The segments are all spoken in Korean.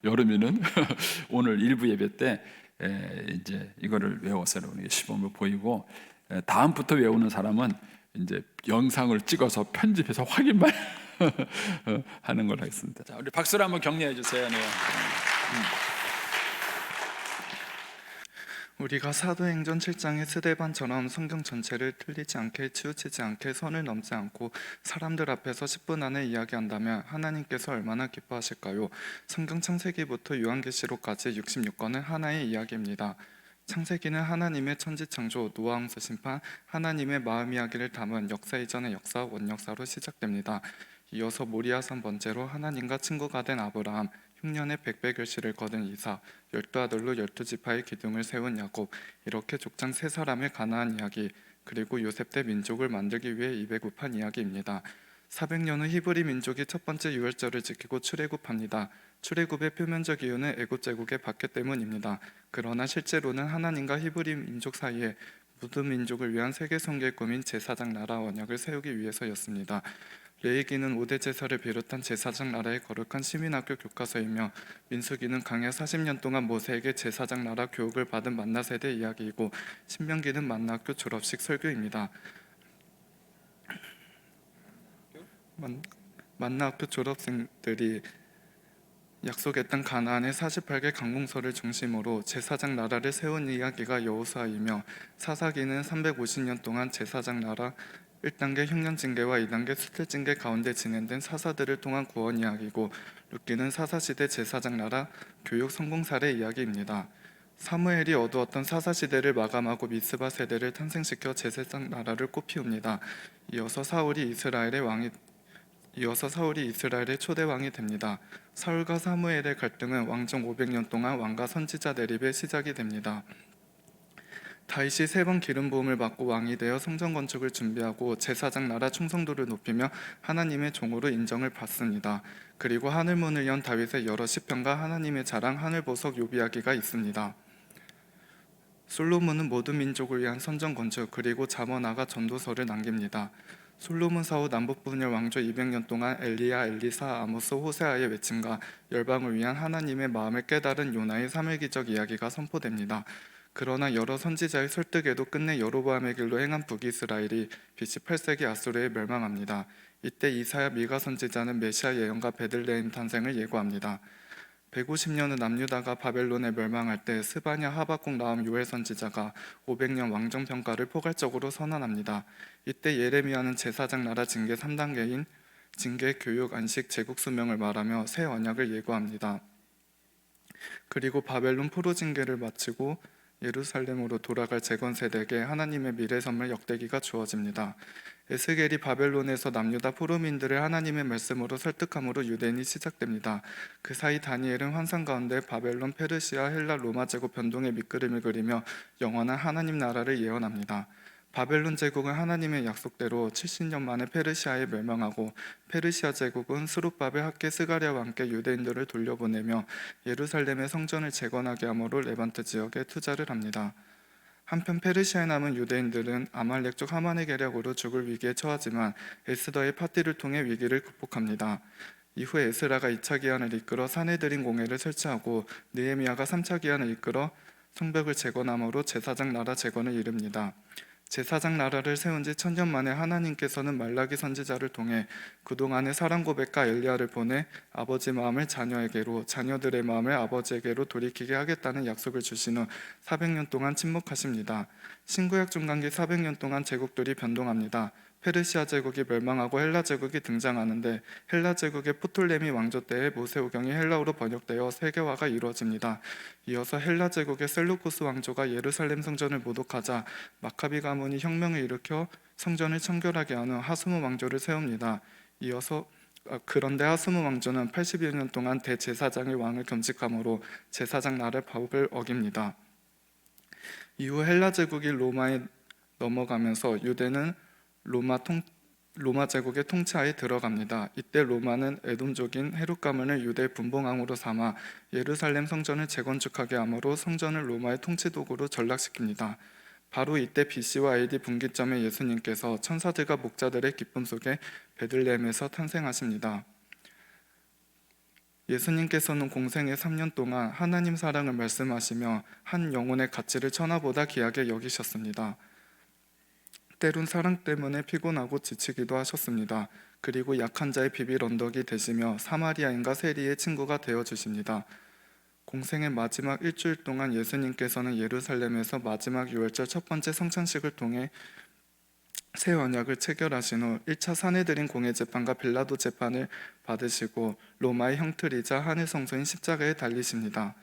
여름이는 오늘 일부 예배 때 이제 이거를 외워서 이렇게 시범을 보이고, 다음부터 외우는 사람은 이제 영상을 찍어서 편집해서 확인만 하는 걸로 하겠습니다. 자, 우리 박수로 한번 격려해 주세요. 네. 우리가 사도행전 7장의 스데반처럼 성경 전체를 틀리지 않게 치우치지 않게 선을 넘지 않고 사람들 앞에서 10분 안에 이야기한다면 하나님께서 얼마나 기뻐하실까요? 성경 창세기부터 요한계시록까지 66권은 하나의 이야기입니다. 창세기는 하나님의 천지창조, 노아홍수 심판, 하나님의 마음 이야기를 담은 역사 이전의 역사, 원역사로 시작됩니다. 이어서 모리아산 번제로 하나님과 친구가 된 아브라함, 흉년의 백배결실을 거둔 이삭, 12아들로 12지파의 기둥을 세운 야곱, 이렇게 족장 세 사람의 가나안 이야기, 그리고 요셉 때 민족을 만들기 위해 입에 굽한 이야기입니다. 400년 후 히브리 민족이 첫 번째 유월절을 지키고 출애굽합니다. 출애굽의 표면적 이유는 애굽 제국의 박해 때문입니다. 그러나 실제로는 하나님과 히브리 민족 사이에 모든 민족을 위한 세계 선교의 꿈인 제사장 나라 언약을 세우기 위해서였습니다. 레위기는 5대 제사를 비롯한 제사장 나라의 거룩한 시민학교 교과서이며, 민수기는 강야 40년 동안 모세에게 제사장 나라 교육을 받은 만나 세대 이야기이고, 신명기는 만나학교 졸업식 설교입니다. 만나학교 졸업생들이 약속했던 가나안의 48개 강공서를 중심으로 제사장 나라를 세운 이야기가 여호수아이며, 사사기는 350년 동안 제사장 나라 1단계 흉년 징계와 2단계 수태 징계 가운데 진행된 사사들을 통한 구원 이야기고, 룻기는 사사시대 제사장 나라 교육 성공 사례 이야기입니다. 사무엘이 어두웠던 사사시대를 마감하고 미스바 세대를 탄생시켜 제사장 나라를 꽃피웁니다. 이어서 사울이 이스라엘의 초대 왕이 됩니다. 사울과 사무엘의 갈등은 왕정 500년 동안 왕과 선지자 대립의 시작이 됩니다. 다윗이 3번 기름 부음을 받고 왕이 되어 성전 건축을 준비하고 제사장 나라 충성도를 높이며 하나님의 종으로 인정을 받습니다. 그리고 하늘문을 연 다윗의 여러 시편과 하나님의 자랑 하늘보석 욥 이야기가 있습니다. 솔로몬은 모든 민족을 위한 선전 건축 그리고 잠언아가 전도서를 남깁니다. 솔로몬 사후 남북분열 왕조 200년 동안 엘리야, 엘리사, 아모스, 호세아의 외침과 열방을 위한 하나님의 마음을 깨달은 요나의 3일 기적 이야기가 선포됩니다. 그러나 여러 선지자의 설득에도 끝내 여로보암의 길로 행한 북이스라엘이 BC 8세기 아수르에 멸망합니다. 이때 이사야 미가 선지자는 메시아 예언과 베들레헴 탄생을 예고합니다. 150년 후 남유다가 바벨론에 멸망할 때 스바냐, 하박국, 나훔, 요엘 선지자가 500년 왕정 평가를 포괄적으로 선언합니다. 이때 예레미야는 제사장 나라 징계 3단계인 징계, 교육, 안식, 제국 수명을 말하며 새 언약을 예고합니다. 그리고 바벨론 포로 징계를 마치고 예루살렘으로 돌아갈 재건 세대에게 하나님의 미래 선물 역대기가 주어집니다. 에스겔이 바벨론에서 남유다 포로민들을 하나님의 말씀으로 설득함으로 유대인이 시작됩니다. 그 사이 다니엘은 환상 가운데 바벨론, 페르시아, 헬라, 로마 제국 변동의 밑그림을 그리며 영원한 하나님 나라를 예언합니다. 바벨론 제국은 하나님의 약속대로 70년 만에 페르시아에 멸망하고, 페르시아 제국은 스룹바벨, 학개, 스가랴와 함께 유대인들을 돌려보내며 예루살렘의 성전을 재건하게 함으로 레반트 지역에 투자를 합니다. 한편 페르시아에 남은 유대인들은 아말렉족 하만의 계략으로 죽을 위기에 처하지만 에스더의 파티를 통해 위기를 극복합니다. 이후 에스라가 2차 기한을 이끌어 사내들인 공회를 설치하고 느헤미야가 3차 기한을 이끌어 성벽을 재건함으로 제사장 나라 재건을 이룹니다. 제사장 나라를 세운 지 1000년 만에 하나님께서는 말라기 선지자를 통해 그동안의 사랑 고백과 엘리야를 보내 아버지 마음을 자녀에게로, 자녀들의 마음을 아버지에게로 돌이키게 하겠다는 약속을 주신 후 400년 동안 침묵하십니다. 신구약 중간기 400년 동안 제국들이 변동합니다. 페르시아 제국이 멸망하고 헬라 제국이 등장하는데, 헬라 제국의 프톨레미 왕조 때에 모세오경이 헬라어로 번역되어 세계화가 이루어집니다. 이어서 헬라 제국의 셀루쿠스 왕조가 예루살렘 성전을 모독하자 마카비 가문이 혁명을 일으켜 성전을 청결하게 한 후 하스모 왕조를 세웁니다. 그런데 하스모 왕조는 81년 동안 대제사장의 왕을 겸직함으로 제사장 나라의 법을 어깁니다. 이후 헬라 제국이 로마에 넘어가면서 유대는 로마 제국의 통치하에 들어갑니다. 이때 로마는 에돔족인 헤롯 가문을 유대의 분봉왕으로 삼아 예루살렘 성전을 재건축하게 하므로 성전을 로마의 통치 도구로 전락시킵니다. 바로 이때 BC와 AD 분기점에 예수님께서 천사들과 목자들의 기쁨 속에 베들레헴에서 탄생하십니다. 예수님께서는 공생의 3년 동안 하나님 사랑을 말씀하시며 한 영혼의 가치를 천하보다 귀하게 여기셨습니다. 때론 사랑 때문에 피곤하고 지치기도 하셨습니다. 그리고 약한 자의 비빌 언덕이 되시며 사마리아인과 세리의 친구가 되어 주십니다. 공생의 마지막 일주일 동안 예수님께서는 예루살렘에서 마지막 유월절 첫 번째 성찬식을 통해 새 언약을 체결하신 후 1차 산헤드린 공회 재판과 빌라도 재판을 받으시고 로마의 형틀이자 하늘 성소인 십자가에 달리십니다.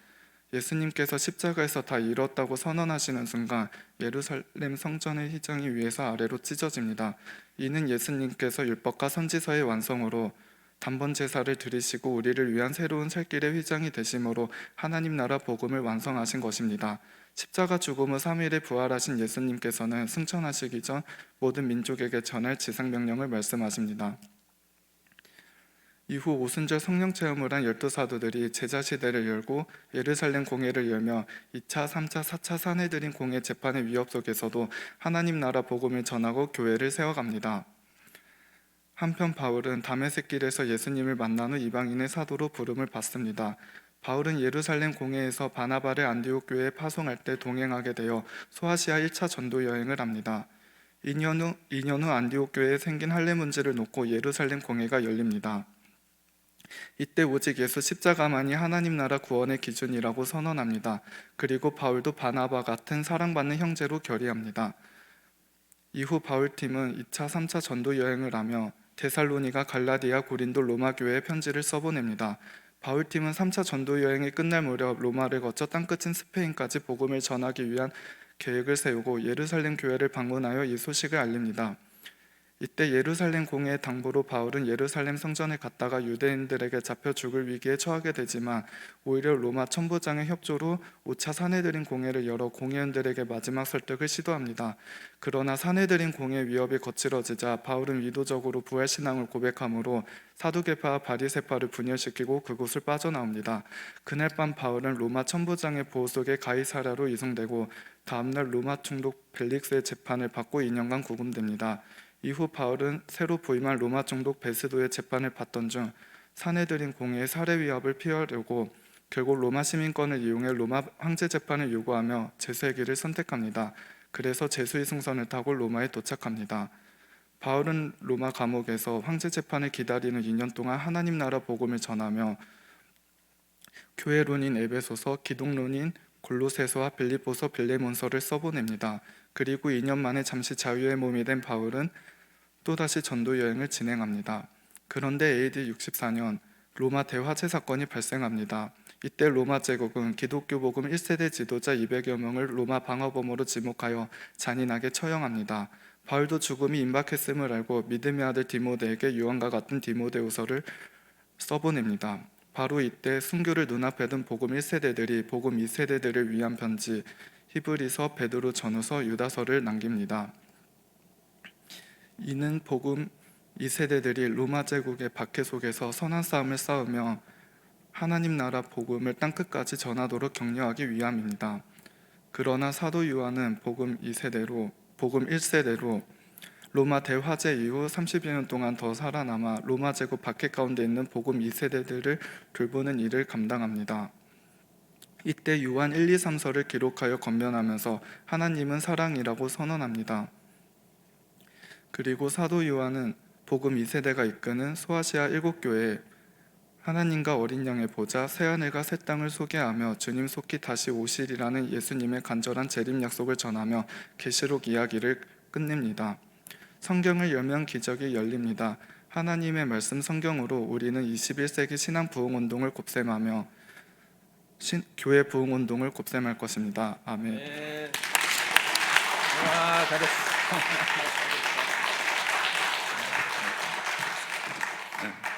예수님께서 십자가에서 다 이뤘다고 선언하시는 순간 예루살렘 성전의 휘장이 위에서 아래로 찢어집니다. 이는 예수님께서 율법과 선지서의 완성으로 단번 제사를 드리시고 우리를 위한 새로운 살 길의 휘장이 되심으로 하나님 나라 복음을 완성하신 것입니다. 십자가 죽음 후 3일에 부활하신 예수님께서는 승천하시기 전 모든 민족에게 전할 지상명령을 말씀하십니다. 이후 오순절 성령 체험을 한 12사도들이 제자시대를 열고 예루살렘 공회를 열며 2차, 3차, 4차 산헤드린 공회 재판의 위협 속에서도 하나님 나라 복음을 전하고 교회를 세워갑니다. 한편 바울은 다메섹 길에서 예수님을 만난 후 이방인의 사도로 부름을 받습니다. 바울은 예루살렘 공회에서 바나바를 안디옥 교회에 파송할 때 동행하게 되어 소아시아 1차 전도 여행을 합니다. 2년 후 안디옥 교회에 생긴 할례 문제를 놓고 예루살렘 공회가 열립니다. 이때 오직 예수 십자가만이 하나님 나라 구원의 기준이라고 선언합니다. 그리고 바울도 바나바 같은 사랑받는 형제로 결의합니다. 이후 바울팀은 2차, 3차 전도 여행을 하며 데살로니가, 갈라디아, 고린도, 로마 교회에 편지를 써보냅니다. 바울팀은 3차 전도 여행이 끝날 무렵 로마를 거쳐 땅끝인 스페인까지 복음을 전하기 위한 계획을 세우고 예루살렘 교회를 방문하여 이 소식을 알립니다. 이때 예루살렘 공회의 당부로 바울은 예루살렘 성전에 갔다가 유대인들에게 잡혀 죽을 위기에 처하게 되지만 오히려 로마 천부장의 협조로 5차 산헤드린 공회를 열어 공회원들에게 마지막 설득을 시도합니다. 그러나 산헤드린 공회 위협이 거칠어지자 바울은 위도적으로 부활신앙을 고백하므로 사두개파와 바리새파를 분열시키고 그곳을 빠져나옵니다. 그날 밤 바울은 로마 천부장의 보호 속에 가이사랴로 이송되고 다음날 로마 총독 벨릭스의 재판을 받고 2년간 구금됩니다. 이후 바울은 새로 부임한 로마 총독 베스도의 재판을 받던 중 산헤드린 공회의 살해 위협을 피하려고 결국 로마 시민권을 이용해 로마 황제 재판을 요구하며 제수의 길을 선택합니다. 그래서 제수의 승선을 타고 로마에 도착합니다. 바울은 로마 감옥에서 황제 재판을 기다리는 2년 동안 하나님 나라 복음을 전하며 교회론인 에베소서, 기독론인 골로새서와 빌립보서, 빌레몬서를 써보냅니다. 그리고 2년 만에 잠시 자유의 몸이 된 바울은 또다시 전도 여행을 진행합니다. 그런데 AD 64년 로마 대화재 사건이 발생합니다. 이때 로마 제국은 기독교 복음 1세대 지도자 200여 명을 로마 방어범으로 지목하여 잔인하게 처형합니다. 바울도 죽음이 임박했음을 알고 믿음의 아들 디모데에게 유언과 같은 디모데후서를 써보냅니다. 바로 이때 순교를 눈앞에 둔 복음 1세대들이 복음 2세대들을 위한 편지 히브리서, 베드로 전후서, 유다서를 남깁니다. 이는 복음 2세대들이 로마 제국의 박해 속에서 선한 싸움을 싸우며 하나님 나라 복음을 땅끝까지 전하도록 격려하기 위함입니다. 그러나 사도 요한은 복음 1세대로 로마 대화재 이후 30여 년 동안 더 살아남아 로마 제국 박해 가운데 있는 복음 2세대들을 돌보는 일을 감당합니다. 이때 요한 1, 2, 3서를 기록하여 권면하면서 하나님은 사랑이라고 선언합니다. 그리고 사도 요한은 복음 2세대가 이끄는 소아시아 7교회에 하나님과 어린 양의 보좌, 새하늘과 새 땅을 소개하며 주님 속히 다시 오시리라는 예수님의 간절한 재림 약속을 전하며 계시록 이야기를 끝냅니다. 성경을 열면 기적이 열립니다. 하나님의 말씀 성경으로 우리는 21세기 신앙 부흥운동을 곱셈하며 교회 부흥운동을 곱셈할 것입니다. 아멘. 네. 와, 잘했어. 네.